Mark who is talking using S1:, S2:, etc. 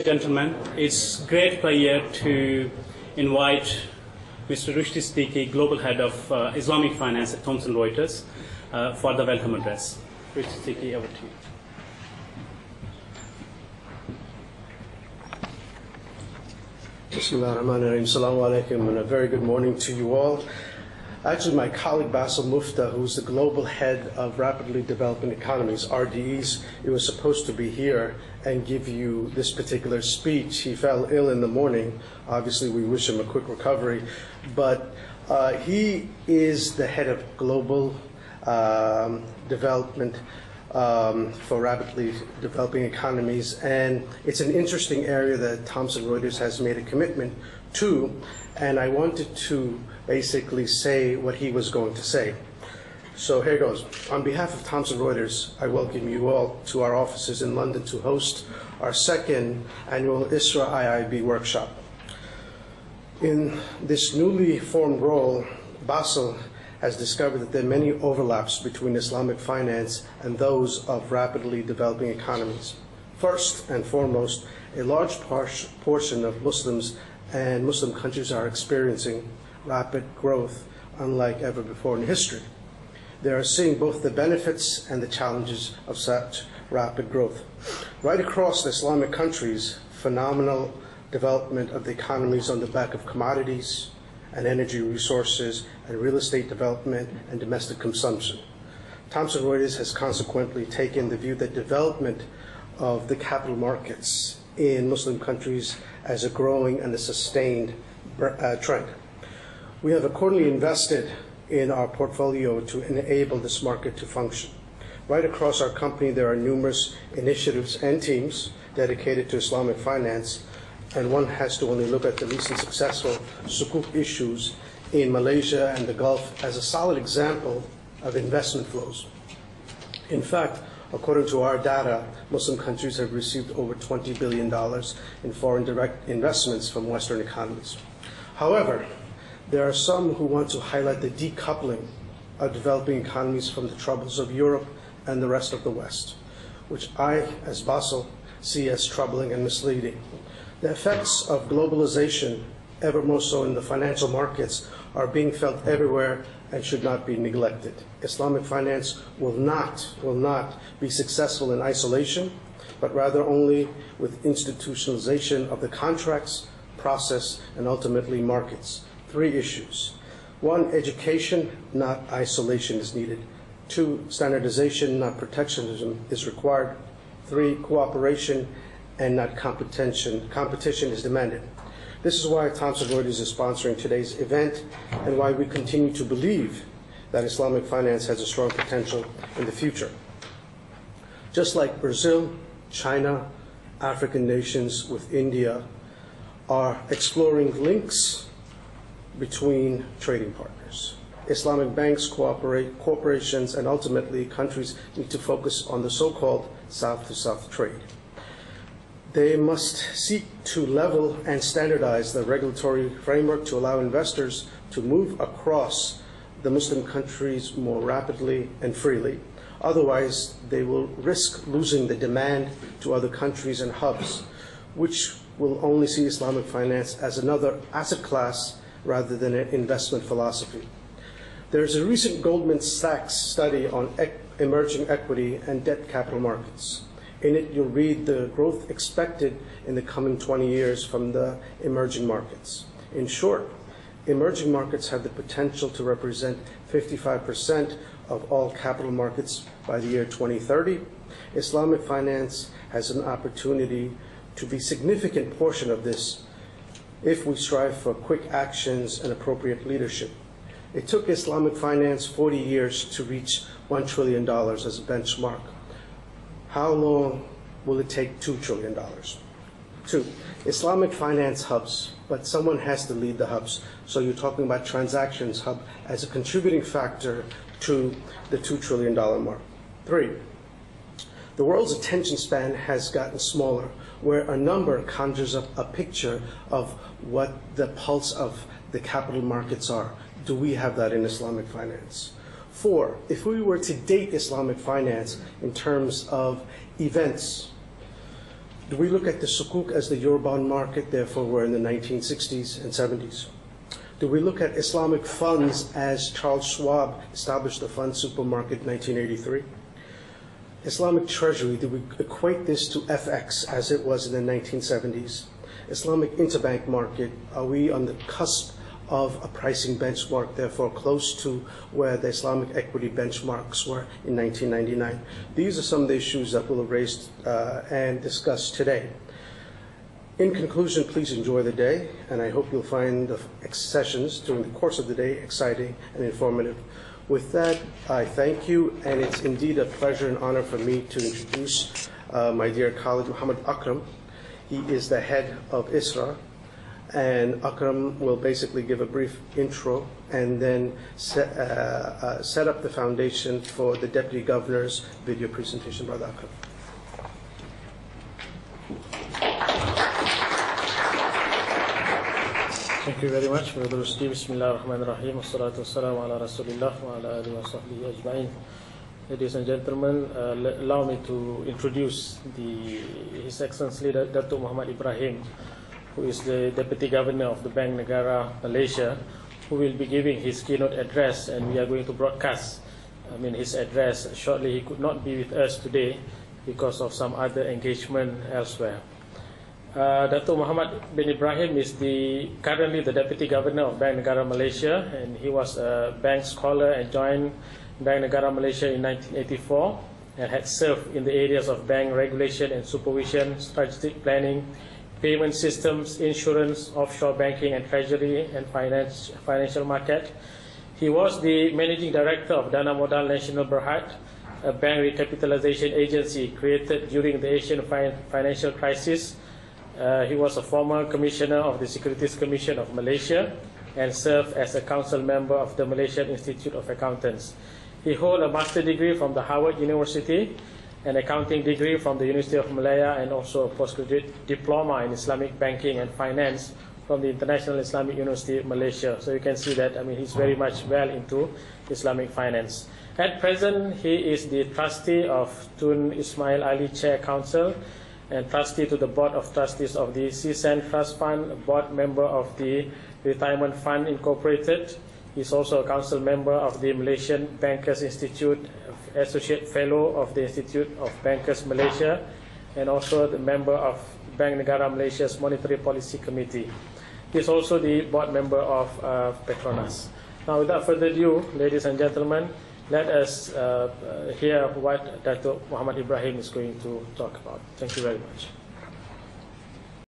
S1: Gentlemen, it's great pleasure to invite Mr. Rushdie Siddiqui, Global Head of Islamic Finance at Thomson Reuters, for the welcome address. Rushdie Siddiqui, over to you.
S2: Bismillahirrahmanirrahim. Assalamu alaikum, and a very good morning to you all. Actually, my colleague Basil Mufta, who's the global head of rapidly developing economies, RDEs, he was supposed to be here and give you this particular speech. He fell ill in the morning. Obviously, we wish him a quick recovery. But he is the head of global development for rapidly developing economies. And it's an interesting area that Thomson Reuters has made a commitment to. And I wanted to basically say what he was going to say. So here goes. On behalf of Thomson Reuters, I welcome you all to our offices in London to host our second annual ISRA IIB workshop. In this newly formed role, Basil has discovered that there are many overlaps between Islamic finance and those of rapidly developing economies. First and foremost, a large portion of Muslims and Muslim countries are experiencing rapid growth unlike ever before in history. They are seeing both the benefits and the challenges of such rapid growth. Right across the Islamic countries, phenomenal development of the economies on the back of commodities and energy resources and real estate development and domestic consumption. Thomson Reuters has consequently taken the view that development of the capital markets in Muslim countries as a growing and a sustained trend. We have accordingly invested in our portfolio to enable this market to function. Right across our company, there are numerous initiatives and teams dedicated to Islamic finance, and one has to only look at the recent successful sukuk issues in Malaysia and the Gulf as a solid example of investment flows. In fact, according to our data, Muslim countries have received over $20 billion in foreign direct investments from Western economies. However, there are some who want to highlight the decoupling of developing economies from the troubles of Europe and the rest of the West, which I, as Basil, see as troubling and misleading. The effects of globalization, ever more so in the financial markets, are being felt everywhere and should not be neglected. Islamic finance will not be successful in isolation, but rather only with institutionalization of the contracts, process, and ultimately markets. 3 issues. 1, education, not isolation, is needed. 2, standardization, not protectionism, is required. 3, cooperation and not competition. Competition is demanded. This is why Thomson Reuters is sponsoring today's event and why we continue to believe that Islamic finance has a strong potential in the future. Just like Brazil, China, African nations with India are exploring links between trading partners. Islamic banks, corporations, and ultimately countries need to focus on the so-called South-to-South trade. They must seek to level and standardize the regulatory framework to allow investors to move across the Muslim countries more rapidly and freely. Otherwise, they will risk losing the demand to other countries and hubs, which will only see Islamic finance as another asset class rather than an investment philosophy. There's a recent Goldman Sachs study on emerging equity and debt capital markets. In it, you'll read the growth expected in the coming 20 years from the emerging markets. In short, emerging markets have the potential to represent 55% of all capital markets by the year 2030. Islamic finance has an opportunity to be a significant portion of this if we strive for quick actions and appropriate leadership. It took Islamic finance 40 years to reach $1 trillion as a benchmark. How long will it take $2 trillion? 2, Islamic finance hubs, but someone has to lead the hubs. So you're talking about transactions hub as a contributing factor to the $2 trillion mark. 3, the world's attention span has gotten smaller, where a number conjures up a picture of what the pulse of the capital markets are. Do we have that in Islamic finance? 4, if we were to date Islamic finance in terms of events, Do we look at the sukuk as the Eurobond market, therefore we're in the 1960s and 70s? Do we look at Islamic funds as Charles Schwab established the fund supermarket in 1983? Islamic treasury, do we equate this to FX as it was in the 1970s? Islamic interbank market, are we on the cusp of a pricing benchmark, therefore close to where the Islamic equity benchmarks were in 1999? These are some of the issues that we'll raise and discuss today. In conclusion, please enjoy the day, and I hope you'll find the sessions during the course of the day exciting and informative. With that, I thank you, and it's indeed a pleasure and honor for me to introduce my dear colleague, Muhammad Akram. He is the head of ISRA, and Akram will basically give a brief intro and then set up the foundation for the Deputy Governor's video presentation. Brother Akram.
S3: Thank you very much, Brother Rusdi. Bismillah ar-Rahman ar-Rahim. Wassalatu wassalamu ala Rasulillah wa ala alihi wa sahbihi ajma'in. Ladies and gentlemen, allow me to introduce His Excellency Datuk Muhammad Ibrahim, who is the Deputy Governor of the Bank Negara Malaysia, who will be giving his keynote address, and we are going to broadcast his address shortly. He could not be with us today because of some other engagement elsewhere. Datuk Muhammad bin Ibrahim is currently the Deputy Governor of Bank Negara Malaysia, and he was a bank scholar and joined Bank Negara Malaysia in 1984 and had served in the areas of bank regulation and supervision, strategic planning, payment systems, insurance, offshore banking and treasury, and financial market. He was the Managing Director of Dana Modal Nasional Berhad, a bank recapitalization agency created during the Asian financial crisis. He was a former Commissioner of the Securities Commission of Malaysia and served as a council member of the Malaysian Institute of Accountants. He holds a master's degree from the Harvard University, an accounting degree from the University of Malaya, and also a postgraduate diploma in Islamic banking and finance from the International Islamic University of Malaysia. So you can see that he's very much well into Islamic finance. At present, he is the trustee of Tun Ismail Ali Chair Council and trustee to the Board of Trustees of the CSAN Trust Fund, board member of the Retirement Fund Incorporated. He's also a council member of the Malaysian Bankers Institute, associate fellow of the Institute of Bankers Malaysia, and also the member of Bank Negara Malaysia's Monetary Policy Committee. He's also the board member of Petronas. Now, without further ado, ladies and gentlemen, let us hear what Datuk Muhammad Ibrahim is going to talk about. Thank you very much.